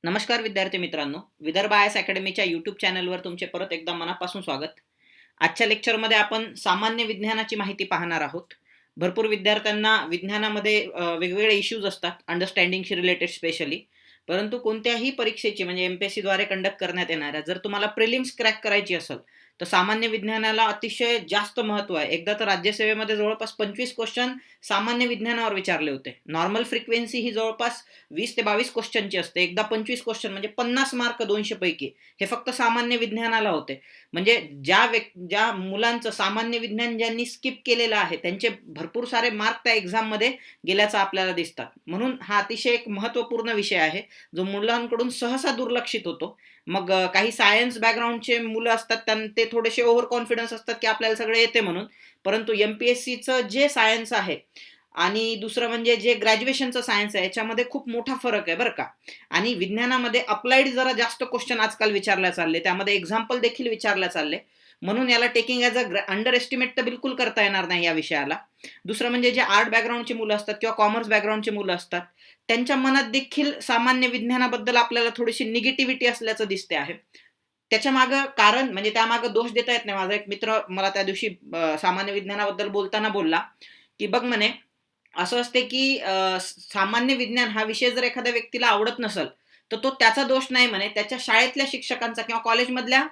नमस्कार विद्यार्थी मित्रांनो, विदर्भ आय एस अकॅडमीच्या यूट्यूब चॅनलवर तुमचे परत एकदा मनापासून स्वागत. आजच्या लेक्चरमध्ये आपण सामान्य विज्ञानाची माहिती पाहणार आहोत. भरपूर विद्यार्थ्यांना विज्ञानामध्ये वेगवेगळे इश्यूज असतात, अंडरस्टँडिंगशी रिलेटेड स्पेशली. परंतु कोणत्याही परीक्षेची म्हणजे MPSC द्वारे कंडक्ट करण्यात येणाऱ्या जर तुम्हाला प्रिलिम्स क्रॅक करायची असेल, तर सामान्य विज्ञानाला अतिशय जास्त महत्त्व आहे. एकदा तर राज्यसेवेमध्ये जवळपास 25 क्वेश्चन सामान्य विज्ञानावर विचारले होते. नॉर्मल फ्रिक्वेन्सी ही जवळपास 20 ते 22 क्वेश्चनची असते. एकदा 25 क्वेश्चन म्हणजे 50 मार्क 200 पैकी हे फक्त सामान्य विज्ञानाला होते. म्हणजे ज्या मुलांचं सामान्य विज्ञान ज्यांनी स्किप केलेलं आहे, त्यांचे भरपूर सारे मार्क त्या एक्झाममध्ये गेल्याचं आपल्याला दिसतात. म्हणून हा अतिशय एक महत्त्वपूर्ण विषय आहे, जो मुलांकडून सहसा दुर्लक्षित होतो. मग काही सायन्स बॅकग्राऊंडचे मुलं असतात, ते थोडेसे ओव्हर कॉन्फिडन्स असतात, की आपल्याला सगळं येते म्हणून. परंतु MPSCचं जे सायन्स आहे आणि दुसरं म्हणजे जे ग्रॅज्युएशनचं सायन्स आहे, याच्यामध्ये खूप मोठा फरक आहे बरं का. आणि विज्ञानामध्ये अप्लाइड जरा जास्त क्वेश्चन आजकाल विचारल्या चालले, त्यामध्ये एक्झाम्पल देखील विचारल्या चालले. म्हणून याला टेकिंग ॲज अंडर एस्टिमेट तर बिलकुल करता येणार नाही या विषयाला. दुसरं म्हणजे जे आर्ट बॅकग्राऊंडची मुलं असतात किंवा कॉमर्स बॅकग्राऊंडची मुलं असतात, त्यांच्या मनात देखील सामान्य विज्ञानाबद्दल आपल्याला थोडीशी निगेटिव्हिटी असल्याचं दिसते आहे. त्याच्या मागं कारण म्हणजे त्यामागं दोष देता येत नाही. माझा एक मित्र मला त्या दिवशी सामान्य विज्ञानाबद्दल बोलताना बोलला, की बघ म्हणे, असं असते की सामान्य विज्ञान हा विषय जर एखाद्या व्यक्तीला आवडत नसेल, तर तो त्याचा दोष नाही म्हणे, त्याच्या शाळेतल्या शिक्षकांचा किंवा कॉलेजमधल्या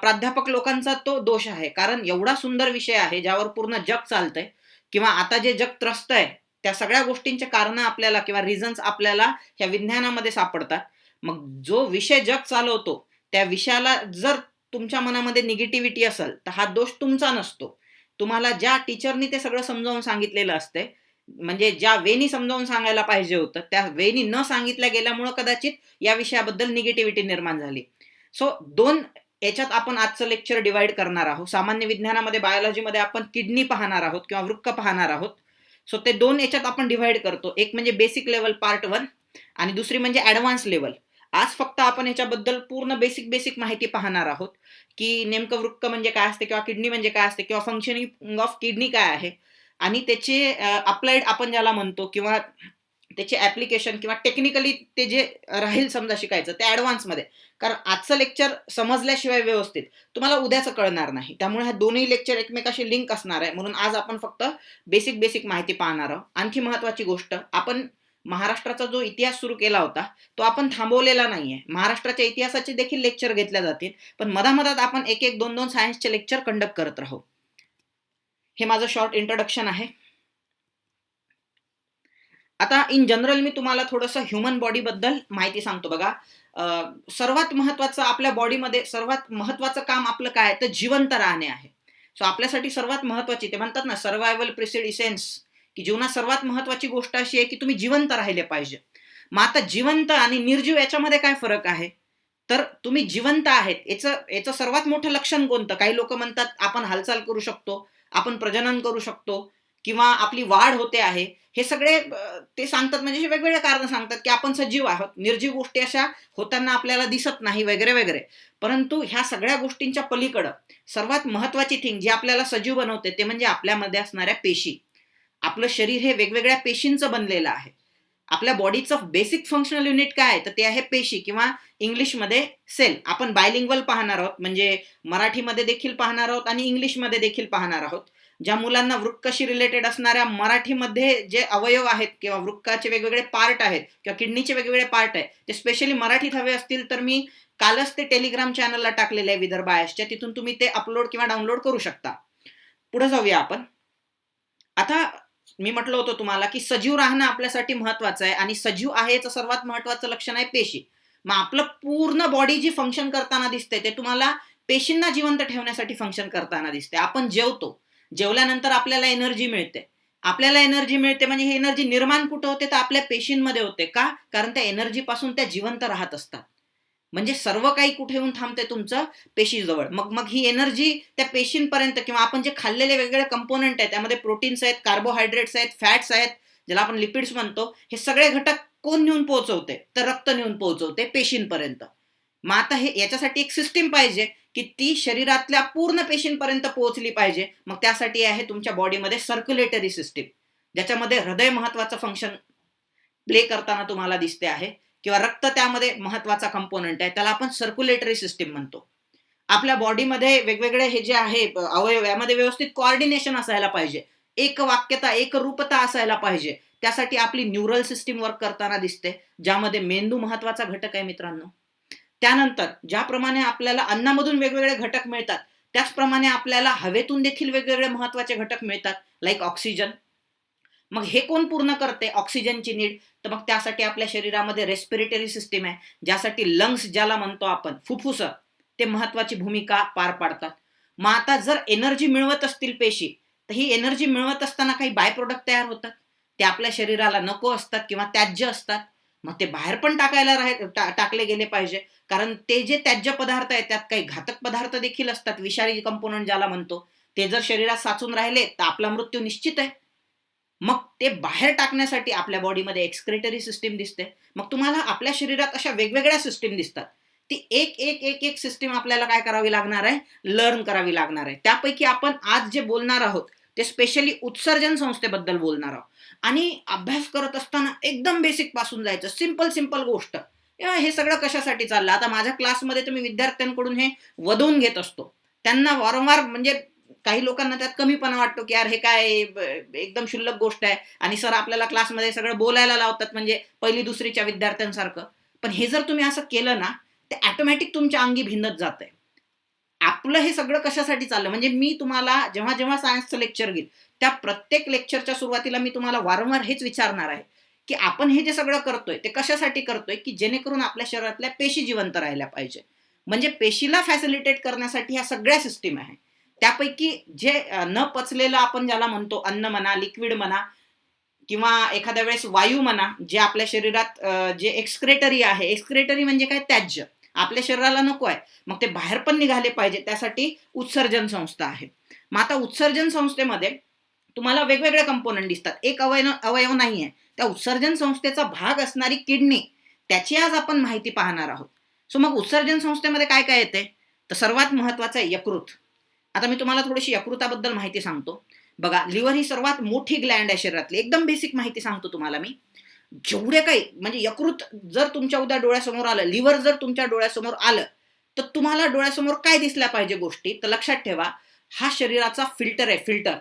प्राध्यापक लोकांचा तो दोष आहे. कारण एवढा सुंदर विषय आहे, ज्यावर पूर्ण जग चालतंय किंवा आता जे जग त्रस्तय, त्या सगळ्या गोष्टींचे कारणं आपल्याला किंवा रिझन्स आपल्याला ह्या विज्ञानामध्ये सापडतात. मग जो विषय जग चालवतो, त्या विषयाला जर तुमच्या मनामध्ये निगेटिव्हिटी असेल, तर हा दोष तुमचा नसतो. तुम्हाला ज्या टीचरनी ते सगळं समजावून सांगितलेलं असतंय, म्हणजे ज्या वेनी समजावून सांगायला पाहिजे होतं, त्या वेनी न सांगितल्या गेल्यामुळं कदाचित या विषयाबद्दल निगेटिव्हिटी निर्माण झाली. सो 2 याच्यात आपण आजचं लेक्चर डिव्हाईड करणार आहोत. सामान्य विज्ञानामध्ये बायोलॉजीमध्ये आपण किडनी पाहणार आहोत किंवा वृक्क पाहणार आहोत. सो ते 2 याच्यात आपण डिव्हाईड करतो. एक म्हणजे बेसिक लेव्हल पार्ट 1 आणि दुसरी म्हणजे ॲडव्हान्स लेव्हल. आज फक्त आपण ह्याच्याबद्दल पूर्ण बेसिक माहिती पाहणार आहोत, की नेमकं वृक्क म्हणजे काय असते किंवा किडनी म्हणजे काय असते किंवा फंक्शनिंग ऑफ किडनी काय आहे आणि त्याचे अप्लाइड आपण ज्याला म्हणतो किंवा त्याचे ॲप्लिकेशन किंवा टेक्निकली ते जे राहील समजा शिकायचं ते ॲडव्हान्समध्ये. कारण आजचं लेक्चर समजल्याशिवाय व्यवस्थित तुम्हाला उद्याचं कळणार नाही. त्यामुळे ह्या दोन्ही लेक्चर एकमेकाशी लिंक असणार आहे. म्हणून आज आपण फक्त बेसिक माहिती पाहणार आहोत. आणखी महत्त्वाची गोष्ट, आपण महाराष्ट्राचा जो इतिहास सुरू केला होता, तो आपण थांबवलेला नाहीये. महाराष्ट्राच्या इतिहासाचे देखील लेक्चर घेतल्या जातील, पण मधामधात आपण 1-1, 2-2 सायन्सचे लेक्चर कंडक्ट करत राहू. हे माझं शॉर्ट इंट्रोडक्शन आहे. आता इन जनरल मी तुम्हाला थोडंसं ह्युमन बॉडीबद्दल माहिती सांगतो बघा. सर्वात महत्त्वाचं आपल्या बॉडीमध्ये सर्वात महत्त्वाचं काम आपलं काय आहे, तर जिवंत राहणे आहे. सो आपल्यासाठी सर्वात महत्त्वाची ते म्हणतात ना, सर्व्हायव्हल प्रिसिड इसेन्स, की जीवनात सर्वात महत्त्वाची गोष्ट अशी आहे, की तुम्ही जिवंत राहिले पाहिजे. मग आता जिवंत आणि निर्जीव याच्यामध्ये काय फरक आहे? तर तुम्ही जिवंत आहेत याचं सर्वात मोठं लक्षण कोणतं? काही लोकं म्हणतात आपण हालचाल करू शकतो, आपण प्रजनन करू शकतो किंवा आपली वाढ होते आहे. हे सगळे ते सांगतात म्हणजे हे वेगवेगळे कारणं सांगतात, की आपण सजीव आहोत. निर्जीव गोष्टी अशा होताना आपल्याला दिसत नाही वगैरे. परंतु ह्या सगळ्या गोष्टींच्या पलीकडं सर्वात महत्त्वाची थिंग जी आपल्याला सजीव बनवते, ते म्हणजे आपल्यामध्ये असणाऱ्या पेशी. आपलं शरीर हे वेगवेगळ्या पेशींचं बनलेलं आहे. आपल्या बॉडीचं बेसिक फंक्शनल युनिट काय आहे, तर ते आहे पेशी किंवा इंग्लिशमध्ये सेल. आपण बायलिंग्वल पाहणार आहोत, म्हणजे मराठीमध्ये देखील पाहणार आहोत आणि इंग्लिशमध्ये देखील पाहणार आहोत. ज्या मुलांना वृक्काशी रिलेटेड असणाऱ्या मराठीमध्ये जे अवयव आहेत किंवा वृक्काचे वेगवेगळे पार्ट आहेत किंवा किडनीचे वेगवेगळे पार्ट आहेत, ते स्पेशली मराठीत हवे असतील, तर मी कालच ते टेलिग्राम चॅनलला टाकलेले आहे विदर्भ आयसच्या. तिथून तुम्ही ते अपलोड किंवा डाउनलोड करू शकता. पुढे जाऊया आपण. आता मी म्हटलं होतं तुम्हाला, की सजीव राहणं आपल्यासाठी महत्त्वाचं आहे आणि सजीव आहे याचं सर्वात महत्त्वाचं लक्षण आहे पेशी. मग आपलं पूर्ण बॉडी जी फंक्शन करताना दिसते, ते तुम्हाला पेशींना जिवंत ठेवण्यासाठी फंक्शन करताना दिसते. आपण जेवतो. जेवल्यानंतर आपल्याला एनर्जी मिळते. आपल्याला एनर्जी मिळते म्हणजे ही एनर्जी निर्माण कुठं होते, तर आपल्या पेशींमध्ये होते. का? कारण त्या एनर्जीपासून त्या जिवंत राहत असतात. म्हणजे सर्व काही कुठे येऊन थांबते तुमचं पेशीजवळ. मग मग ही एनर्जी त्या पेशींपर्यंत किंवा आपण जे खाल्लेले वेगवेगळे कंपोनंट आहेत, त्यामध्ये प्रोटीन्स आहेत, कार्बोहायड्रेट्स आहेत, फॅट्स आहेत, ज्याला आपण लिपिड्स म्हणतो, हे सगळे घटक कोण नेऊन पोहोचवते? तर रक्त नेऊन पोहोचवते पेशींपर्यंत. मग आता हे याच्यासाठी एक सिस्टीम पाहिजे, की ती शरीरातल्या पूर्ण पेशींपर्यंत पोहोचली पाहिजे. मग त्यासाठी आहे तुमच्या बॉडीमध्ये सर्क्युलेटरी सिस्टीम, ज्याच्यामध्ये हृदय महत्त्वाचं फंक्शन प्ले करताना तुम्हाला दिसते आहे किंवा रक्त त्यामध्ये महत्वाचा कंपोनंट आहे, त्याला आपण सर्क्युलेटरी सिस्टीम म्हणतो. आपल्या बॉडीमध्ये वेगवेगळे हे जे आहे अवयव, यामध्ये व्यवस्थित कोऑर्डिनेशन असायला पाहिजे, एक वाक्यता, एक रूपता असायला पाहिजे. त्यासाठी आपली न्यूरल सिस्टीम वर्क करताना दिसते, ज्यामध्ये मेंदू महत्वाचा घटक आहे मित्रांनो. त्यानंतर ज्याप्रमाणे आपल्याला अन्नामधून वेगवेगळे घटक मिळतात, त्याचप्रमाणे आपल्याला हवेतून देखील वेगवेगळे महत्वाचे घटक मिळतात, लाईक ऑक्सिजन. मग हे कोण पूर्ण करते ऑक्सिजनची नीड? तर मग त्यासाठी आपल्या शरीरामध्ये रेस्पिरेटरी सिस्टीम आहे, ज्यासाठी लंग्स ज्याला म्हणतो आपण, फुफ्फुस, ते महत्वाची भूमिका पार पाडतात. मग आता जर एनर्जी मिळवत असतील पेशी, तर ही एनर्जी मिळवत असताना काही बाय प्रोडक्ट तयार होतात, ते आपल्या शरीराला नको असतात किंवा त्याज्य असतात. मग ते बाहेर पण टाकले गेले पाहिजे, कारण ते जे त्याज्य पदार्थ आहेत त्यात काही घातक पदार्थ देखील असतात, विषारी कंपोनंट ज्याला म्हणतो. ते जर शरीरात साचून राहिले तर आपला मृत्यू निश्चित आहे. मग ते बाहेर टाकण्यासाठी आपल्या बॉडीमध्ये एक्सक्रेटरी सिस्टीम दिसते. मग तुम्हाला आपल्या शरीरात अशा वेगवेगळ्या सिस्टीम दिसतात. ती एक एक एक एक सिस्टीम आपल्याला काय करावी लागणार आहे? लर्न करावी लागणार आहे. त्यापैकी आपण आज जे बोलणार आहोत ते स्पेशली उत्सर्जन संस्थेबद्दल बोलणार आहोत. आणि अभ्यास करत असताना एकदम बेसिक पासून जायचं, सिंपल गोष्ट. हे सगळं कशासाठी चाललं? आता माझ्या क्लासमध्ये तर मी विद्यार्थ्यांकडून हे वदवून घेत असतो. त्यांना वारंवार, म्हणजे काही लोकांना त्यात कमीपणा वाटतो की यार हे काय एकदम क्षुल्लक गोष्ट आहे, आणि सर आपल्याला क्लासमध्ये सगळं बोलायला लावतात, म्हणजे पहिली दुसरीच्या विद्यार्थ्यांसारखं. पण हे जर तुम्ही असं केलं ना, ते ऑटोमॅटिक तुमच्या अंगी भिन्नच जातंय. आपलं हे सगळं कशासाठी चाललं? म्हणजे मी तुम्हाला जेव्हा जेव्हा सायन्सचं लेक्चर घेईल, त्या प्रत्येक लेक्चरच्या सुरुवातीला मी तुम्हाला वारंवार हेच विचारणार आहे की आपण हे जे सगळं करतोय ते कशासाठी करतोय, की जेणेकरून आपल्या शरीरातल्या पेशी जिवंत राहिल्या पाहिजे. म्हणजे पेशीला फॅसिलिटेट करण्यासाठी ह्या सगळ्या सिस्टीम आहे. त्यापैकी जे न पचलेलं आपण ज्याला म्हणतो, अन्न म्हणा, लिक्विड म्हणा, किंवा एखाद्या वेळेस वायू म्हणा, जे आपल्या शरीरात जे एक्सक्रेटरी आहे, एक्सक्रेटरी म्हणजे काय? त्याज्य. आपल्या शरीराला नको आहे, मग ते बाहेर पण निघाले पाहिजे, त्यासाठी उत्सर्जन संस्था आहे. मग आता उत्सर्जन संस्थेमध्ये तुम्हाला वेगवेगळे कंपोनंट दिसतात, एक अवयव नाही आहे. त्या उत्सर्जन संस्थेचा भाग असणारी किडनी, त्याची आज आपण माहिती पाहणार आहोत. सो मग उत्सर्जन संस्थेमध्ये काय काय येते? तर सर्वात महत्वाचं आहे यकृत. आता मी तुम्हाला थोडीशी यकृताबद्दल माहिती सांगतो. बघा, लिव्हर ही सर्वात मोठी ग्लँड आहे शरीरातली. एकदम बेसिक माहिती सांगतो तुम्हाला मी. जेवढे काही, म्हणजे यकृत जर तुमच्या उद्या डोळ्यासमोर आलं, लिव्हर जर तुमच्या डोळ्यासमोर आलं, तर तुम्हाला डोळ्यासमोर काय दिसल्या पाहिजे गोष्टी? तर लक्षात ठेवा, हा शरीराचा फिल्टर आहे, फिल्टर.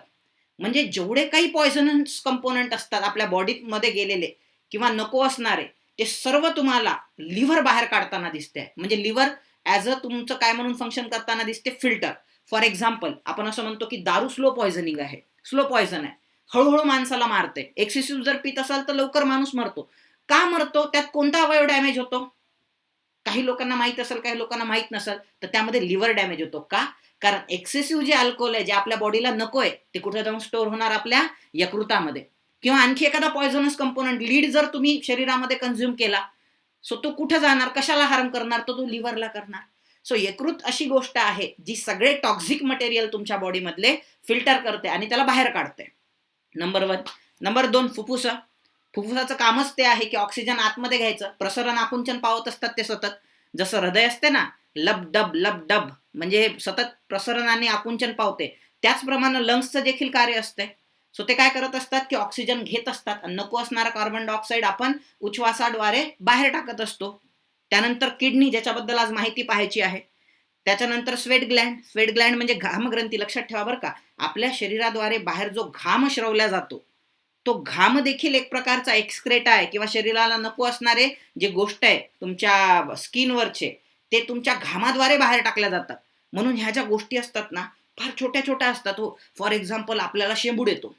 म्हणजे जेवढे काही पॉयझनस कंपोनंट असतात आपल्या बॉडीमध्ये गेलेले किंवा नको असणारे, ते सर्व तुम्हाला लिव्हर बाहेर काढताना दिसते. म्हणजे लिव्हर ॲज अ तुमचं काय म्हणून फंक्शन करताना दिसते? फिल्टर. फॉर एक्झाम्पल, आपण असं म्हणतो की दारू स्लो पॉयझनिंग आहे, स्लो पॉयझन आहे, हळूहळू माणसाला मारते. एक्सेसिव्ह जर पित असाल तर लवकर माणूस मरतो. का मरतो? त्यात कोणता अवयव डॅमेज होतो? काही लोकांना माहित असेल, काही लोकांना माहित नसेल. तर त्यामध्ये लिव्हर डॅमेज होतो. का? कारण एक्सेसिव्ह जे अल्कोहोल आहे, जे आपल्या बॉडीला नको आहे, ते कुठे जाऊन स्टोअर होणार? आपल्या यकृतामध्ये. किंवा आणखी एखादा पॉयझनस कंपोनंट, लीड जर तुम्ही शरीरामध्ये कन्झ्युम केला, सो तो कुठे जाणार? कशाला हार्म करणार? तो लिव्हरला करणार. सो यकृत अशी गोष्ट आहे जी सगळे टॉक्झिक मटेरियल तुमच्या बॉडीमधले फिल्टर करते आणि त्याला बाहेर काढते. नंबर 1. नंबर 2, फुफ्फुस. फुफ्फुसाचं कामच ते आहे की ऑक्सिजन आतमध्ये घ्यायचं, प्रसरण आकुंचन पावत असतात ते सतत. जसं हृदय असते ना, लब डब, म्हणजे सतत प्रसरण आणि आकुंचन पावते, त्याचप्रमाणे लंग्सचं देखील कार्य असते. सो ते काय करत असतात की ऑक्सिजन घेत असतात आणि नको असणारा कार्बन डायऑक्साईड आपण उच्छवासाद्वारे बाहेर टाकत असतो. त्यानंतर किडनी, ज्याच्याबद्दल आज माहिती पाहायची आहे. त्याच्यानंतर स्वेट ग्लँड. स्वेट ग्लँड म्हणजे घामग्रंथी. लक्षात ठेवा बरं का, आपल्या शरीराद्वारे बाहेर जो घाम श्रवला जातो, तो घाम देखील एक प्रकारचा एक्सक्रेटा आहे, किंवा शरीराला नको असणारे जे गोष्ट आहे तुमच्या स्किनवरचे, ते तुमच्या घामाद्वारे बाहेर टाकल्या जातात. म्हणून ह्या ज्या गोष्टी असतात ना, फार छोट्या छोट्या असतात हो. फॉर एक्झाम्पल, आपल्याला शेंबूड येतो.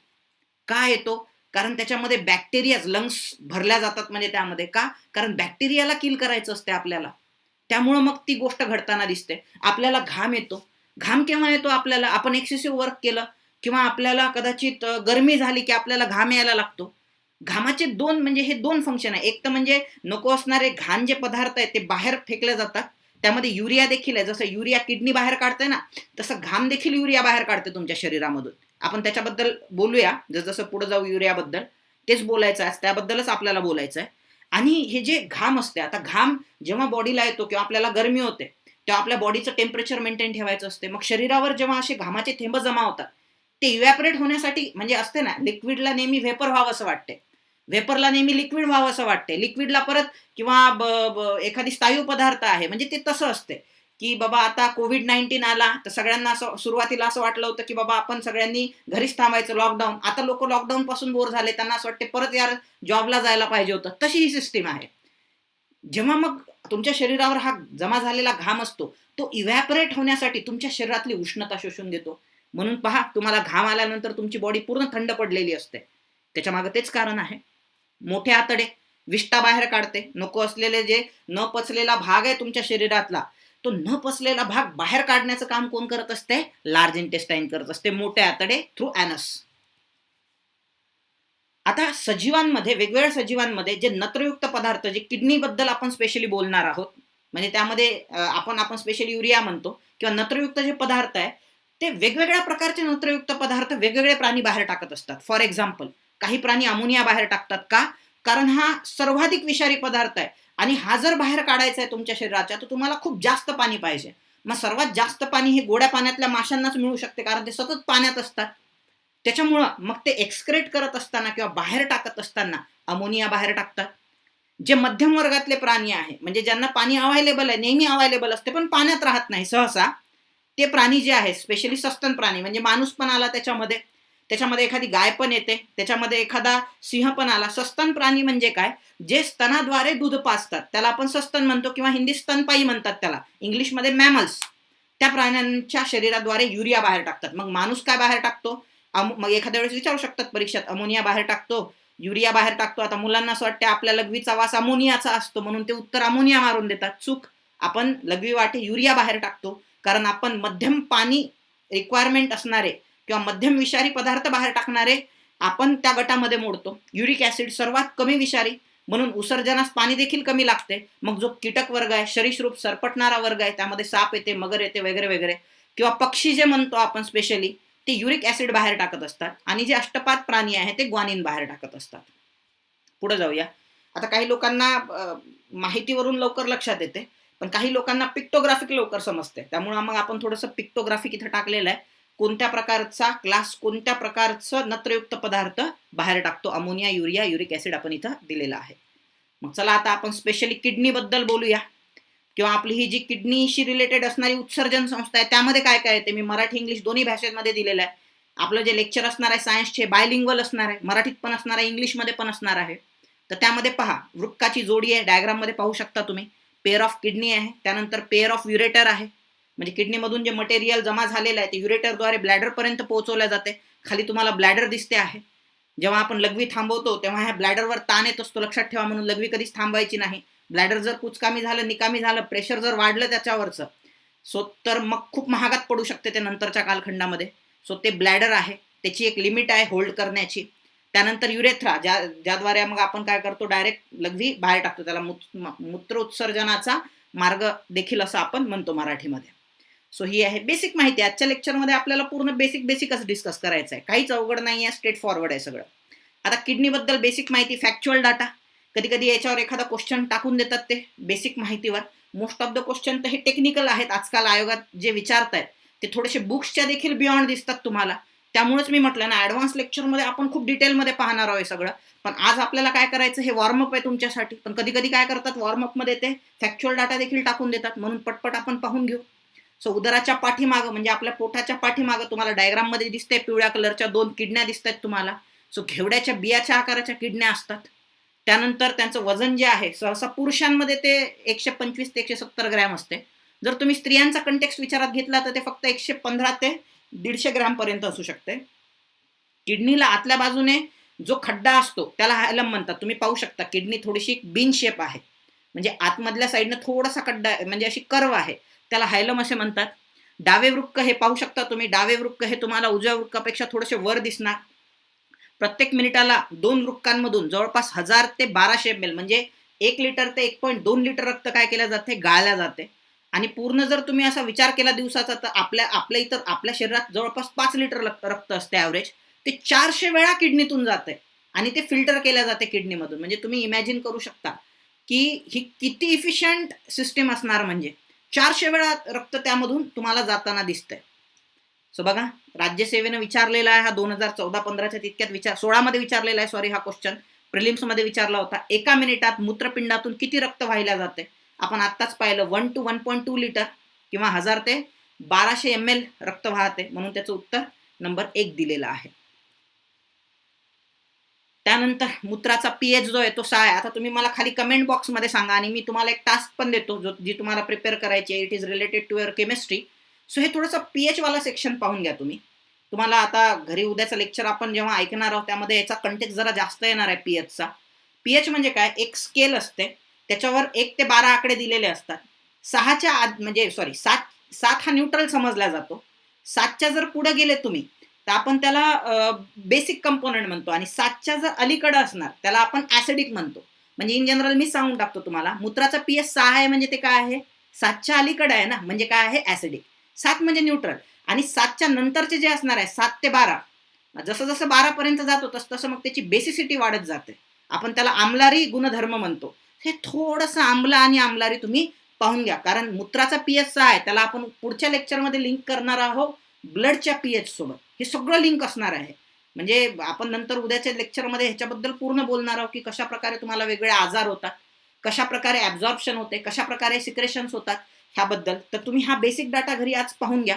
का येतो? कारण त्याच्यामध्ये बॅक्टेरिया, लंग्स भरल्या जातात. म्हणजे त्यामध्ये का? कारण बॅक्टेरियाला किल करायचं असते आपल्याला. त्यामुळं मग ती गोष्ट घडताना दिसते. आपल्याला घाम येतो. घाम केव्हा येतो आपल्याला? आपण एक्सेसिव्ह वर्क केलं किंवा आपल्याला कदाचित गरमी झाली की आपल्याला घाम यायला लागतो. घामाचे म्हणजे हे 2 फंक्शन आहे. एक तर म्हणजे नको असणारे घाण जे पदार्थ आहेत ते बाहेर फेकले जातात. त्यामध्ये युरिया देखील आहे. जसं युरिया किडनी बाहेर काढते ना, तसं घाम देखील युरिया बाहेर काढते तुमच्या शरीरामधून. आपण त्याच्याबद्दल बोलूया जसं पुढे जाऊ. युरियाबद्दल तेच बोलायचं आहे, त्याबद्दलच आपल्याला बोलायचं आहे. आणि हे जे घाम असते, आता घाम जेव्हा बॉडीला येतो किंवा आपल्याला गरमी होते, तेव्हा आपल्या बॉडीचं टेम्परेचर मेंटेन ठेवायचं असते. मग शरीरावर जेव्हा असे घामाचे थेंब जमा होतात, ते इव्हॅपोरेट होण्यासाठी, म्हणजे असते ना, लिक्विडला नेहमी व्हेपर व्हावं असं वाटते. व्हेपरला नेहमी लिक्विड व्हावं असं वाटते, लिक्विडला परत किंवा एखादी स्थायू पदार्थ आहे, म्हणजे ते तसं असते की बाबा आता कोविड-19 आला तर सगळ्यांना असं सुरुवातीला असं वाटलं होतं की बाबा आपण सगळ्यांनी घरीच थांबायचं, लॉकडाऊन. आता लोक लॉकडाऊन पासून बोर झाले, त्यांना असं वाटते परत यार जॉबला जायला पाहिजे होतं. तशी ही सिस्टीम आहे. जेव्हा मग तुमच्या शरीरावर हा जमा झालेला घाम असतो, तो इव्हॅपरेट होण्यासाठी तुमच्या शरीरातली उष्णता शोषून घेतो. म्हणून पहा, तुम्हाला घाम आल्यानंतर तुमची बॉडी पूर्ण थंड पडलेली असते. त्याच्या मागे तेच कारण आहे. मोठे आतडे विष्ठा बाहेर काढते. नको असलेले जे न पचलेला भाग आहे तुमच्या शरीरातला, तो न पचलेला भाग बाहेर काढण्याचं काम कोण करत असते? लार्ज इंटेस्टाईन करत असते. मोठे आतडे थ्रू ॲनस. आता सजीवांमध्ये, वेगवेगळ्या सजीवांमध्ये जे नत्रयुक्त पदार्थ, जे किडनीबद्दल आपण स्पेशली बोलणार आहोत, म्हणजे त्यामध्ये आपण स्पेशली युरिया म्हणतो किंवा नत्रयुक्त जे पदार्थ आहे, ते वेगवेगळ्या प्रकारचे नत्रयुक्त पदार्थ वेगवेगळे प्राणी बाहेर टाकत असतात. फॉर एक्झाम्पल, काही प्राणी अमोनिया बाहेर टाकतात. का? कारण हा सर्वाधिक विषारी पदार्थ आहे आणि हा जर बाहेर काढायचा आहे तुमच्या शरीराच्या, तर तुम्हाला खूप जास्त पाणी पाहिजे. मग सर्वात जास्त पाणी हे गोड्या पाण्यातल्या माशांनाच मिळू शकते, कारण ते सतत पाण्यात असतात. त्याच्यामुळं मग ते एक्सक्रेट करत असताना किंवा बाहेर टाकत असताना अमोनिया बाहेर टाकतात. जे मध्यम वर्गातले प्राणी आहे, म्हणजे ज्यांना पाणी अवेलेबल आहे, नेहमी अवेलेबल असते, पण पाण्यात राहत नाही सहसा, ते प्राणी जे आहे स्पेशली सस्तन प्राणी, म्हणजे माणूस पण आला त्याच्यामध्ये, त्याच्यामध्ये एखादी गाय पण येते, त्याच्यामध्ये एखादा सिंह पण आला. सस्तन प्राणी म्हणजे काय? जे स्तनाद्वारे दूध पाजतात, त्याला आपण सस्तन म्हणतो किंवा हिंदी स्तनपायी म्हणतात त्याला, इंग्लिशमध्ये मॅमल्स. त्या प्राण्यांच्या शरीराद्वारे युरिया बाहेर टाकतात. मग माणूस काय बाहेर टाकतो? मग एखाद्या वेळेस विचारू शकतात परीक्षेत, अमोनिया बाहेर टाकतो, युरिया बाहेर टाकतो. आता मुलांना असं वाटतं आपल्या लघवीचा वास अमोनियाचा असतो, म्हणून ते उत्तर अमोनिया मारून देतात. चूक. आपण लघवी वाटे युरिया बाहेर टाकतो, कारण आपण मध्यम पाणी रिक्वायरमेंट असणारे किंवा मध्यम विषारी पदार्थ बाहेर टाकणारे आपण त्या गटामध्ये मोडतो. युरिक ऍसिड सर्वात कमी विषारी, म्हणून विसर्जनास पाणी देखील कमी लागते. मग जो कीटक वर्ग आहे, सरीसृप सरपटणारा वर्ग आहे, त्यामध्ये साप येते, मगर येते, वगैरे वगैरे, किंवा पक्षी जे म्हणतो आपण स्पेशली, ते युरिक ऍसिड बाहेर टाकत असतात. आणि जे अष्टपात प्राणी आहे ते ग्वानिन बाहेर टाकत असतात. पुढे जाऊया. आता काही लोकांना माहितीवरून लवकर लक्षात येते, पण काही लोकांना पिक्टोग्राफिक लवकर समजते. त्यामुळे मग आपण थोडंसं पिक्टोग्राफिक इथं टाकलेलं आहे. कोणत्या प्रकारचा क्लास, कोणत्या प्रकारचं नत्रयुक्त पदार्थ बाहेर टाकतो? अमोनिया, युरिया, युरिक ऍसिड आपण इथं दिलेलं आहे. मग चला आता आपण स्पेशली किडनी बद्दल बोलूया, किंवा आपली ही जी किडनीशी रिलेटेड असणारी उत्सर्जन संस्था आहे, त्यामध्ये काय काय येते. मी मराठी इंग्लिश दोन्ही भाषेमध्ये दिलेलं आहे. आपलं जे लेक्चर असणार आहे सायन्सचे बायलिंग्वल असणार आहे, मराठीत पण असणार आहे, इंग्लिशमध्ये पण असणार आहे. तर त्यामध्ये पहा, वृक्काची जोडी आहे, डायग्राममध्ये पाहू शकता तुम्ही. पेअर ऑफ किडनी आहे, त्यानंतर पेअर ऑफ युरेटर आहे, म्हणजे किडनीमधून जे मटेरियल जमा झालेलं आहे ते युरेटरद्वारे ब्लॅडरपर्यंत पोहोचवल्या जाते. खाली तुम्हाला ब्लॅडर दिसते आहे. जेव्हा आपण लघवी थांबवतो तेव्हा ह्या ब्लॅडरवर ताण येत असतो, लक्षात ठेवा. म्हणून लघवी कधीच थांबायची नाही. ब्लॅडर जर कुचकामी झालं, निकामी झालं, प्रेशर जर वाढलं त्याच्यावरचं, सो तर मग खूप महागात पडू शकते ते नंतरच्या कालखंडामध्ये. सो ते ब्लॅडर आहे, त्याची एक लिमिट आहे होल्ड करण्याची. त्यानंतर युरेथ्रा, ज्याद्वारे मग आपण काय करतो, डायरेक्ट लघवी बाहेर टाकतो. त्याला मूत्र उत्सर्जनाचा मार्ग देखील असं आपण म्हणतो मराठीमध्ये. सो ही आहे बेसिक माहिती. आजच्या लेक्चरमध्ये आपल्याला पूर्ण बेसिकच डिस्कस करायचं आहे. काहीच अवघड नाही आहे, स्ट्रेट फॉरवर्ड आहे सगळं. आता किडनीबद्दल बेसिक माहिती, फॅक्च्युअल डाटा. कधी कधी याच्यावर एखादा क्वेश्चन टाकून देतात ते बेसिक माहितीवर. मोस्ट ऑफ द क्वेश्चन तर हे टेक्निकल आहेत. आजकाल आयोगात जे विचारतायत ते थोडेसे बुक्सच्या देखील बियॉन्ड दिसतात तुम्हाला. त्यामुळेच मी म्हटलं ना, ॲडव्हान्स लेक्चरमध्ये आपण खूप डिटेलमध्ये पाहणार आहोत सगळं. पण आज आपल्याला काय करायचं, हे वॉर्मअप आहे तुमच्यासाठी. पण कधी कधी काय करतात, वॉर्मअपमध्ये ते फॅक्च्युअल डाटा देखील टाकून देतात, म्हणून पटपट आपण पाहून घेऊ. सो उदराच्या पाठीमागं, म्हणजे आपल्या पोटाच्या पाठीमागं तुम्हाला डायग्राममध्ये दिसते, पिवळ्या कलरच्या 2 किडन्या दिसत आहेत तुम्हाला. सो घेवड्याच्या बियाच्या आकाराच्या किडन्या असतात. त्यानंतर त्यांचं वजन जे आहे, सहसा पुरुषांमध्ये ते 125 ते 170 ग्रॅम असते. जर तुम्ही स्त्रियांचा कंटेक्स्ट विचारात घेतला तर ते फक्त 115 ते 150 ग्रॅम पर्यंत असू शकते. किडनीला आतल्या बाजूने जो खड्डा असतो त्याला हायलम म्हणतात. तुम्ही पाहू शकता किडनी थोडीशी बिन शेप आहे, म्हणजे आतमधल्या साईडनं थोडासा खड्डा, म्हणजे अशी कर्व आहे, त्याला हायलम असे म्हणतात. डावे वृक्क हे पाहू शकता तुम्ही. डावे वृक्क हे तुम्हाला उजव्या वृक्कापेक्षा थोडेसे वर दिसणार. प्रत्येक मिनिटाला 2 वृक्कांमधून जवळपास 1000 ते 1200 ml, म्हणजे 1 लिटर ते 1.2 लिटर रक्त काय केलं जाते, गाळल्या जाते. आणि पूर्ण जर तुम्ही असा विचार केला दिवसाचा, तर आपल्या शरीरात जवळपास 5 लिटर रक्त असते ॲव्हरेज. ते 400 वेळा किडनीतून जाते आणि ते फिल्टर केल्या जाते किडनीमधून. म्हणजे तुम्ही इमॅजिन करू शकता की ही किती इफिशियंट सिस्टीम असणार. म्हणजे 400 वेळा रक्त त्यामधून तुम्हाला जाताना दिसतंय. सो बघा, राज्यसेवेनं विचारलेला आहे हा 2014-15च्या तितक्यात 16 मध्ये विचारलेला आहे, सॉरी, हा क्वेश्चन. प्रिलिम्समध्ये विचारला होता, 1 मिनिटात मूत्रपिंडातून किती रक्त वाहिल्या जाते? आपण आत्ताच पाहिलं 1 to 1.2 लिटर किंवा 1000 ते 1200 ml रक्त वाहते, म्हणून त्याचं उत्तर नंबर 1 दिलेलं आहे. त्यानंतर मूत्राचा पीएच जो आहे तो 6 आहे. आता तुम्ही मला खाली कमेंट बॉक्समध्ये सांगा आणि मी तुम्हाला एक टास्क पण देतो जी तुम्हाला प्रिपेअर करायची आहे. It is related to your chemistry. So हे थोडंसं पीएच वाला सेक्शन पाहून घ्या तुम्ही. तुम्हाला आता घरी उद्याचं लेक्चर आपण जेव्हा ऐकणार आहोत त्यामध्ये याचा कंटेक्स्ट जरा जास्त येणार आहे पीएचचा. पीएच म्हणजे काय? एक स्केल असते, त्याच्यावर 1 ते 12 आकडे दिलेले असतात. 6च्या म्हणजे 7 हा न्यूट्रल समजला जातो. 7च्या जर पुढे गेले तुम्ही तर आपण त्याला बेसिक कंपोनंट म्हणतो आणि 7च्या जर अलीकडे असणार त्याला आपण ऍसिडिक म्हणतो. म्हणजे इन जनरल मी सांगून टाकतो तुम्हाला, मूत्राचा पीएच 6 आहे म्हणजे ते काय आहे? 7च्या अलीकडे आहे ना, म्हणजे काय आहे? ऍसिडिक. 7 म्हणजे न्यूट्रल आणि 7च्या नंतरचे जे असणार आहे 7 ते 12, जसं जसं 12 पर्यंत जातो तसं तसं मग त्याची बेसिसिटी वाढत जाते. आपण त्याला आम्लारी गुणधर्म म्हणतो. हे थोडंसं आम्ल आणि आम्लारी तुम्ही पाहून घ्या, कारण मूत्राचा पीएच 6 आहे, त्याला आपण पुढच्या लेक्चरमध्ये लिंक करणार आहोत ब्लडच्या पीएच सोबत. हे सगळं लिंक असणार आहे. म्हणजे आपण नंतर उद्याच्या लेक्चरमध्ये ह्याच्याबद्दल पूर्ण बोलणार आहोत की कशा प्रकारे तुम्हाला वेगवेगळे आजार होतात, कशा प्रकारे ॲब्झॉर्प्शन होते, कशा प्रकारे सिक्रेशन्स होतात ह्याबद्दल. तर तुम्ही हा बेसिक डाटा घरी आज पाहून घ्या.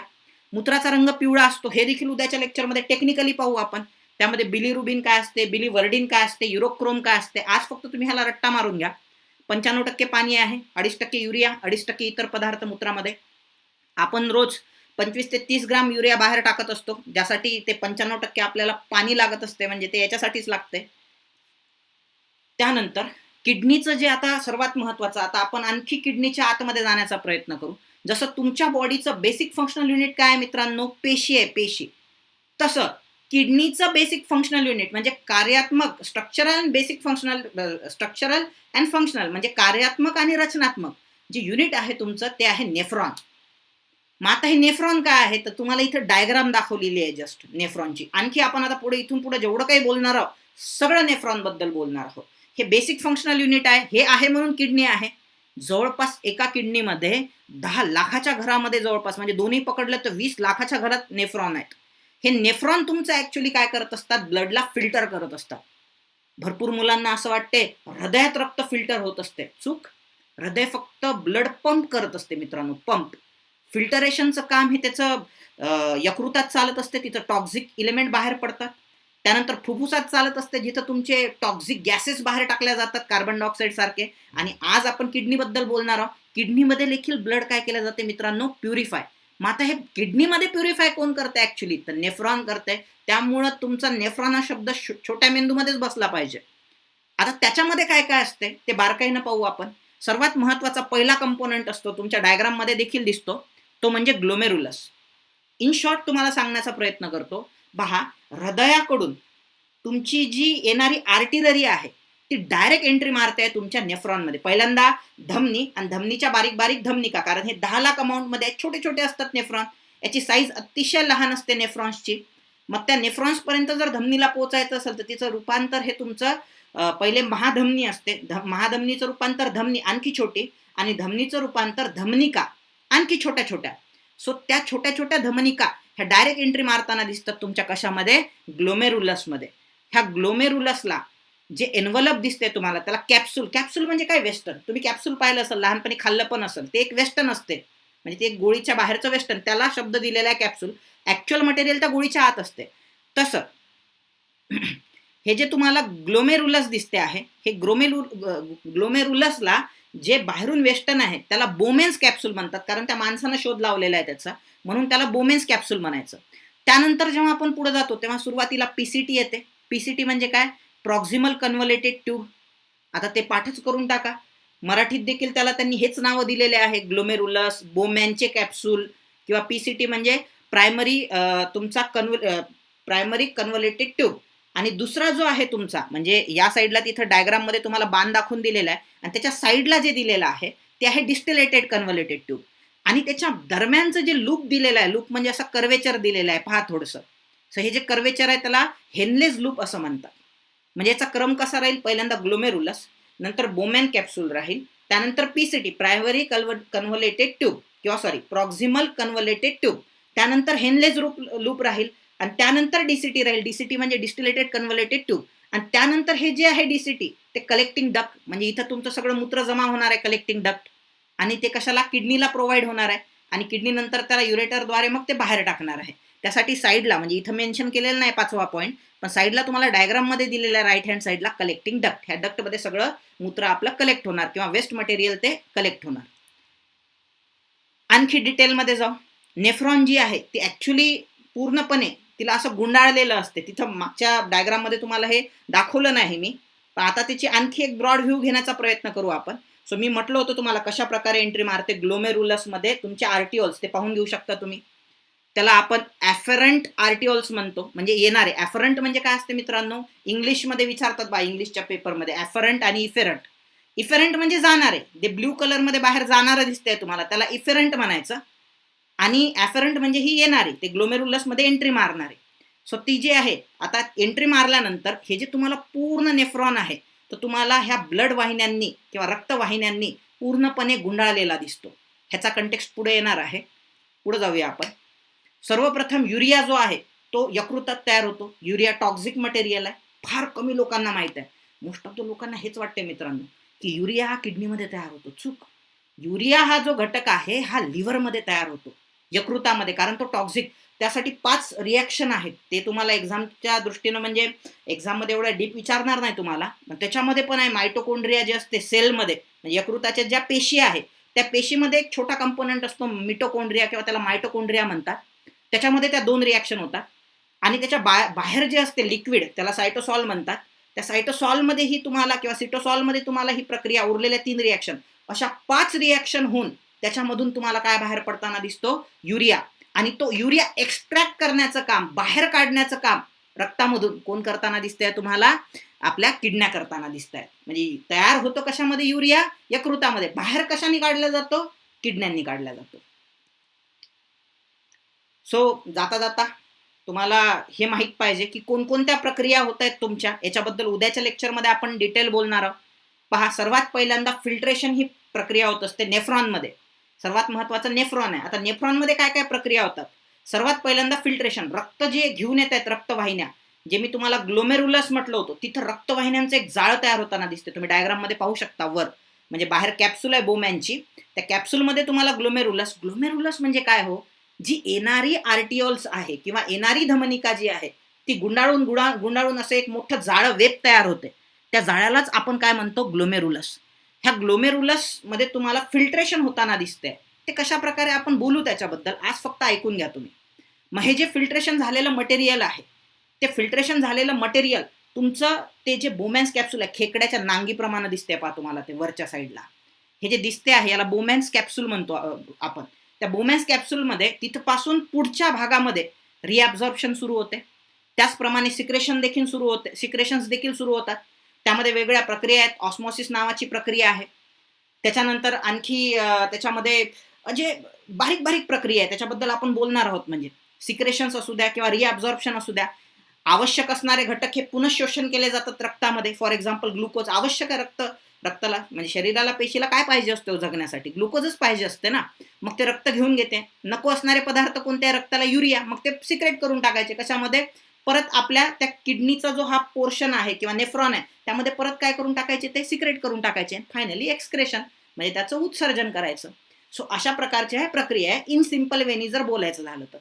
मूत्राचा रंग पिवळा असतो हे देखील उद्याच्या लेक्चरमध्ये टेक्निकली पाहू आपण. त्यामध्ये बिलीरुबिन काय असते, बिलीवर्डिन काय असते, युरोक्रोम काय असते. आज फक्त तुम्ही ह्याला रट्टा मारून घ्या. 95% पाणी आहे, 2.5% युरिया, 2.5% इतर पदार्थ मूत्रामध्ये. आपण रोज 25 ते 30 ग्राम युरिया बाहेर टाकत असतो, ज्यासाठी ते 95% आपल्याला पाणी लागत असते, म्हणजे ते याच्यासाठीच लागते. त्यानंतर किडनीचं जे आता सर्वात महत्वाचं, आता आपण आणखी किडनीच्या आतमध्ये जाण्याचा प्रयत्न करू. जसं तुमच्या बॉडीचं बेसिक फंक्शनल युनिट काय आहे मित्रांनो? पेशी आहे, पेशी. तसं किडनीचं बेसिक फंक्शनल युनिट म्हणजे कार्यात्मक, structural and basic functional, structural and functional म्हणजे कार्यात्मक आणि रचनात्मक जे युनिट आहे तुमचं ते आहे नेफ्रॉन. मग आता हे नेफ्रॉन काय आहे? तर तुम्हाला इथं डायग्राम दाखवलेली आहे जस्ट नेफ्रॉनची. आणखी आपण आता पुढे इथून पुढे जेवढं काही बोलणार आहोत सगळं नेफ्रॉन बद्दल बोलणार आहोत. हे बेसिक फंक्शनल युनिट आहे, हे आहे म्हणून किडनी आहे. जवळपास एका किडनीमध्ये 10 लाखाच्या घरामध्ये जवळपास, म्हणजे दोन्ही पकडलं तर 20 लाखाच्या घरात नेफ्रॉन आहेत. हे नेफ्रॉन तुमचं ऍक्च्युली काय करत असतात? ब्लडला फिल्टर करत असतात. भरपूर मुलांना असं वाटते हृदयात रक्त फिल्टर होत असते. चूक. हृदय फक्त ब्लड पंप करत असते मित्रांनो, पंप. फिल्टरेशनचं काम हे त्याचं यकृतात चालत असते, तिथं टॉक्झिक इलेमेंट बाहेर पडतात. त्यानंतर फुफ्फुसात चालत असते, जिथं तुमचे टॉक्झिक गॅसेस बाहेर टाकल्या जातात, कार्बन डायऑक्साईड सारखे. आणि आज आपण किडनीबद्दल बोलणार आहोत. किडनीमध्ये देखील ब्लड काय केलं जाते मित्रांनो? प्युरिफाय. मग आता हे किडनीमध्ये प्युरिफाय कोण करते ऍक्च्युली? तर नेफ्रॉन करते. त्यामुळं तुमचा नेफ्रॉन हा शब्द छोट्या मेंदूमध्येच बसला पाहिजे. आता त्याच्यामध्ये काय काय असते ते बारकाईनं पाहू आपण. सर्वात महत्वाचा पहिला कंपोनंट असतो, तुमच्या डायग्राम मध्ये देखील दिसतो, तो म्हणजे ग्लोमेरुलस. इन शॉर्ट तुम्हाला सांगण्याचा प्रयत्न करतो. पहा, हृदयाकडून तुमची जी येणारी आर्टिलरी आहे ती डायरेक्ट एंट्री मारते तुमच्या नेफ्रॉनमध्ये. पहिल्यांदा धमनी आणि धमनीच्या बारीक बारीक धमनिका, कारण हे 10 लाख अमाऊंटमध्ये छोटे छोटे असतात नेफ्रॉन. याची साईज अतिशय लहान असते नेफ्रॉन्सची. मग त्या नेफ्रॉन्सपर्यंत जर धमनीला पोहोचायचं असेल तर तिचं रूपांतर हे तुमचं पहिले महाधमनी असते, महाधमनीचं रूपांतर धमनी आणखी छोटी, आणि धमनीचं रूपांतर धमनिका आणखी छोट्या छोट्या. सो त्या छोट्या छोट्या धमनिका ह्या डायरेक्ट एंट्री मारताना दिसतात तुमच्या कशामध्ये? ग्लोमेरुलसमध्ये. ह्या ग्लोमेरुलसला जे एन्व्हलप दिसते तुम्हाला त्याला कॅप्सूल. कॅप्सूल म्हणजे काय? वेस्टर्न. तुम्ही कॅप्सूल पाहिलं असेल, लहानपणी खाल्लं पण असेल. ते एक वेस्टर्न असते, म्हणजे ते एक गोळीच्या बाहेरचं वेस्टर्न, त्याला शब्द दिलेला आहे कॅप्सूल. ऍक्च्युअल मटेरियल त्या गोळीच्या आत असते. तसं हे जे तुम्हाला ग्लोमेरुलस दिसते आहे, हे ग्लोमेरुलसला जे बाहेरून वेस्टर्न आहे त्याला बोमेन्स कॅप्सूल म्हणतात, कारण त्या माणसानं शोध लावलेला आहे त्याचा, म्हणून त्याला बोमेन्स कॅप्सूल म्हणायचं. त्यानंतर जेव्हा आपण पुढे जातो तेव्हा सुरुवातीला पीसीटी येते. पीसीटी म्हणजे काय? प्रॉक्झिमल कन्व्हर्लेटेड ट्यूब. आता ते पाठच करून टाका. मराठीत देखील त्याला त्यांनी हेच नावं दिलेले आहे, ग्लोमेरुलस, बोमॅनचे कॅप्सूल किंवा पीसीटी म्हणजे प्रायमरी तुमचा प्रायमरी कन्व्हर्लेटेड ट्यूब. आणि दुसरा जो आहे तुमचा, म्हणजे या साईडला तिथं डायग्राम मध्ये तुम्हाला बाण दाखवून दिलेला आहे, आणि त्याच्या साईडला जे दिलेलं आहे ते आहे डिस्टिलेटेड कन्व्हर्लेटेड ट्यूब. आणि त्याच्या दरम्यानचं जे लूप दिलेलं आहे, लूप म्हणजे असा कर्वेचर दिलेला आहे, पहा थोडंसं. सो हे जे कर्वेचर आहे त्याला हेनलेज लूप असं म्हणतात. म्हणजे याचा क्रम कसा राहील? पहिल्यांदा ग्लोमेरुलस, नंतर बोमॅन कॅप्सूल राहील, त्यानंतर पीसीटी प्रायमरी कन्व्हर्लेटेड ट्यूब किंवा प्रॉक्झिमल कन्व्हर्लेटेड ट्यूब, त्यानंतर हेनलेज लूप राहील, आणि त्यानंतर डीसीटी राहील. डीसीटी म्हणजे डिस्टिलेटेड कन्व्हर्लेटेड ट्यूब, आणि त्यानंतर हे जे आहे DCT ते कलेक्टिंग डक्ट, म्हणजे इथं तुमचं सगळं मूत्र जमा होणार आहे कलेक्टिंग डक्ट, आणि ते कशाला किडनीला प्रोव्हाइड होणार आहे, आणि किडनी नंतर त्याला युरेटरद्वारे मग ते बाहेर टाकणार आहे. त्यासाठी साईडला, म्हणजे इथं मेन्शन केलेलं नाही 5वा पॉईंट, पण साईडला तुम्हाला डायग्राममध्ये दिलेल्या राईट हँड साईडला कलेक्टिंग डक्ट, ह्या डक्टमध्ये सगळं मूत्र आपलं कलेक्ट होणार किंवा वेस्ट मटेरियल ते कलेक्ट होणार. आणखी डिटेलमध्ये जाऊ. नेफ्रॉन जी आहे ती ॲक्च्युली पूर्णपणे तिला असं गुंडाळलेलं असते. तिथं मागच्या डायग्राममध्ये तुम्हाला हे दाखवलं नाही मी, पण आता त्याची आणखी एक ब्रॉड व्ह्यू घेण्याचा प्रयत्न करू आपण. सो मी म्हटलं होतं तुम्हाला कशा प्रकारे एंट्री मारते. ग्लोमेरुलसमध्ये तुमचे आर्टिओल्स ते पाहून घेऊ शकता तुम्ही. त्याला आपण ॲफरंट आर्टिओल्स म्हणतो, म्हणजे येणारे. ॲफरंट म्हणजे काय असते मित्रांनो, इंग्लिशमध्ये विचारतात बा, इंग्लिशच्या पेपरमध्ये ॲफरंट आणि इफेरंट. इफेरंट म्हणजे जाणारे, ते ब्ल्यू कलरमध्ये बाहेर जाणारं दिसतंय तुम्हाला, त्याला इफेरंट म्हणायचं. आणि ॲफरंट म्हणजे ही येणारी, ते ग्लोमेरुलसमध्ये एंट्री मारणारे. सो ती जी आहे, आता एंट्री मारल्यानंतर हे जे तुम्हाला पूर्ण नेफ्रॉन आहे, तर तुम्हाला ह्या ब्लड वाहिन्यांनी किंवा रक्तवाहिन्यांनी पूर्णपणे गुंडाळलेला दिसतो. ह्याचा कंटेक्स्ट पुढे येणार आहे. पुढे जाऊया आपण. सर्वप्रथम युरिया जो आहे तो यकृतात तयार होतो. युरिया टॉक्सिक मटेरियल आहे, फार कमी लोकांना माहित आहे. मोस्ट ऑफ द लोकांना हेच वाटते मित्रांनो की युरिया हा किडनीमध्ये तयार होतो. चूक. युरिया हा जो घटक आहे हा लिव्हरमध्ये तयार होतो, यकृतामध्ये, कारण तो टॉक्सिक. त्यासाठी 5 रिॲक्शन आहेत. ते तुम्हाला एक्झामच्या दृष्टीनं, म्हणजे एक्झाममध्ये एवढ्या डीप विचारणार नाही तुम्हाला, पण त्याच्यामध्ये पण आहे. मायटोकॉन्ड्रिया जे असते सेलमध्ये, म्हणजे यकृताच्या ज्या पेशी आहेत त्या पेशीमध्ये एक छोटा कंपोनंट असतो मिटोकॉन्ड्रिया, किंवा त्याला मायटोकॉन्ड्रिया म्हणतात. त्याच्यामध्ये त्या 2 रिॲक्शन होतात. आणि त्याच्या बाहेर जे असते लिक्विड, त्याला सायटोसॉल म्हणतात. त्या सायटोसॉलमध्येही तुम्हाला, किंवा सिटोसॉलमध्ये तुम्हाला ही प्रक्रिया, उरलेल्या 3 रिॲक्शन, अशा 5 रिॲक्शन होऊन त्याच्यामधून तुम्हाला काय बाहेर पडताना दिसतो, युरिया. आणि तो युरिया एक्स्ट्रॅक्ट करण्याचं काम, बाहेर काढण्याचं काम रक्तामधून कोण करताना दिसतंय तुम्हाला, आपल्या किडन्या करताना दिसत आहेत. म्हणजे तयार होतो कशामध्ये युरिया, यकृतामध्ये. बाहेर कशाने काढला जातो, किडन्यांनी काढला जातो. सो जाता जाता तुम्हाला हे माहित पाहिजे की कोणकोणत्या प्रक्रिया होत आहेत तुमच्या, याच्याबद्दल उद्याच्या लेक्चरमध्ये आपण डिटेल बोलणार आहोत. पहा, सर्वात पहिल्यांदा फिल्ट्रेशन ही प्रक्रिया होत असते नेफ्रॉनमध्ये. सर्वात महत्वाचं नेफ्रॉन आहे. आता नेफ्रॉनमध्ये काय काय प्रक्रिया होतात. सर्वात पहिल्यांदा फिल्ट्रेशन, रक्त जे घेऊन येत आहेत, रक्तवाहिन्या, जे मी तुम्हाला ग्लोमेरुलस म्हटलं होतं, तिथं रक्तवाहिन्यांचं एक जाळ तयार होताना दिसते. तुम्ही डायग्राममध्ये पाहू शकता वर, म्हणजे बाहेर कॅप्सूल आहे बोमॅनची, त्या कॅप्सूलमध्ये तुम्हाला ग्लोमेरुलस. ग्लोमेरुलस म्हणजे काय हो, जी येणारी आर्टिओल्स आहे किंवा येणारी धमनिका जी आहे ती गुंडाळून गुंडाळून असं एक मोठं जाळं वेब तयार होते. त्या जाळ्यालाच आपण काय म्हणतो, ग्लोमेरुलस. ह्या ग्लोमेरुलस मध्ये तुम्हाला फिल्ट्रेशन होताना दिसते. ते कशा प्रकारे आपण बोलू त्याच्याबद्दल, आज फक्त ऐकून घ्या तुम्ही. मग हे जे फिल्ट्रेशन झालेलं मटेरियल आहे, ते फिल्ट्रेशन झालेलं मटेरियल तुमचं, ते जे बोमॅन्स कॅप्सूल आहे, खेकड्याच्या नांगीप्रमाणे दिसते पहा तुम्हाला, ते वरच्या साईडला हे जे दिसते आहे, याला बोमॅन्स कॅप्सूल म्हणतो आपण. त्या बोमॅन्स कॅप्सूलमध्ये तिथपासून पुढच्या भागामध्ये रिॲब्झॉर्प्शन सुरू होते. त्याचप्रमाणे सिक्रेशन्स देखील सुरू होतात. त्यामध्ये वेगवेगळ्या प्रक्रिया आहेत. ऑस्मॉसिस नावाची प्रक्रिया आहे. त्याच्यानंतर आणखी त्याच्यामध्ये जे बारीक बारीक प्रक्रिया आहे त्याच्याबद्दल आपण बोलणार आहोत. म्हणजे सिक्रेशन्स असू द्या किंवा रिॲब्झॉर्प्शन असू द्या, आवश्यक असणारे घटक हे पुनःशोषण केले जातात रक्तामध्ये. फॉर एक्झाम्पल ग्लुकोज आवश्यक आहे. रक्ताला, म्हणजे शरीराला, पेशीला काय पाहिजे असतं जगण्यासाठी, ग्लुकोजच पाहिजे असते ना. मग ते रक्त घेऊन घेते. नको असणारे पदार्थ कोणत्या, रक्ताला युरिया, मग ते सिक्रेट करून टाकायचे कशामध्ये, परत आपल्या त्या किडनीचा जो हा पोर्शन आहे किंवा नेफ्रॉन आहे त्यामध्ये परत काय करून टाकायचे, ते सिक्रेट करून टाकायचे. फायनली एक्सक्रेशन, म्हणजे त्याचं उत्सर्जन करायचं. सो अशा प्रकारच्या ह्या प्रक्रिया आहे इन सिम्पल वेनी जर बोलायचं झालं तर.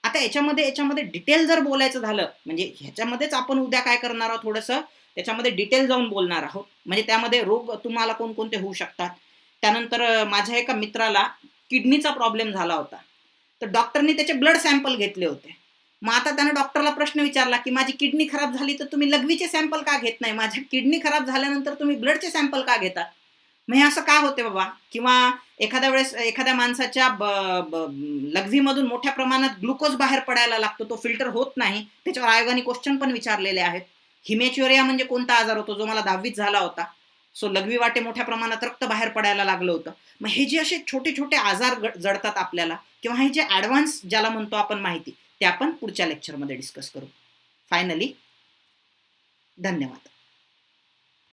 आता याच्यामध्ये डिटेल जर बोलायचं झालं, म्हणजे ह्याच्यामध्येच आपण उद्या काय करणार आहोत, थोडंसं त्याच्यामध्ये डिटेल जाऊन बोलणार आहोत. म्हणजे त्यामध्ये रोग तुम्हाला कोणकोणते होऊ शकतात. त्यानंतर माझ्या एका मित्राला किडनीचा प्रॉब्लेम झाला होता, तर डॉक्टरनी त्याचे ब्लड सॅम्पल घेतले होते. मग आता त्यानं डॉक्टरला प्रश्न विचारला की माझी किडनी खराब झाली तर तुम्ही लघवीचे सॅम्पल का घेत नाही, माझ्या किडनी खराब झाल्यानंतर तुम्ही ब्लडचे सॅम्पल का घेता. मग हे असं का होते बाबा. किंवा एखाद्या वेळेस एखाद्या माणसाच्या लघवीमधून मोठ्या प्रमाणात ग्लुकोज बाहेर पडायला लागतो, तो फिल्टर होत नाही. त्याच्यावर आयोगाने क्वेश्चन पण विचारलेले आहेत. हिमेच्युरिया म्हणजे कोणता आजार होतो, जो मला 10वीत झाला होता. सो लघवी वाटे मोठ्या प्रमाणात रक्त बाहेर पडायला लागलं होतं. मग हे जे असे छोटे छोटे आजार जडतात आपल्याला, किंवा हे जे ॲडव्हान्स ज्याला म्हणतो आपण माहिती, ते आपण पुढच्या लेक्चरमध्ये डिस्कस करू. फायनली, धन्यवाद.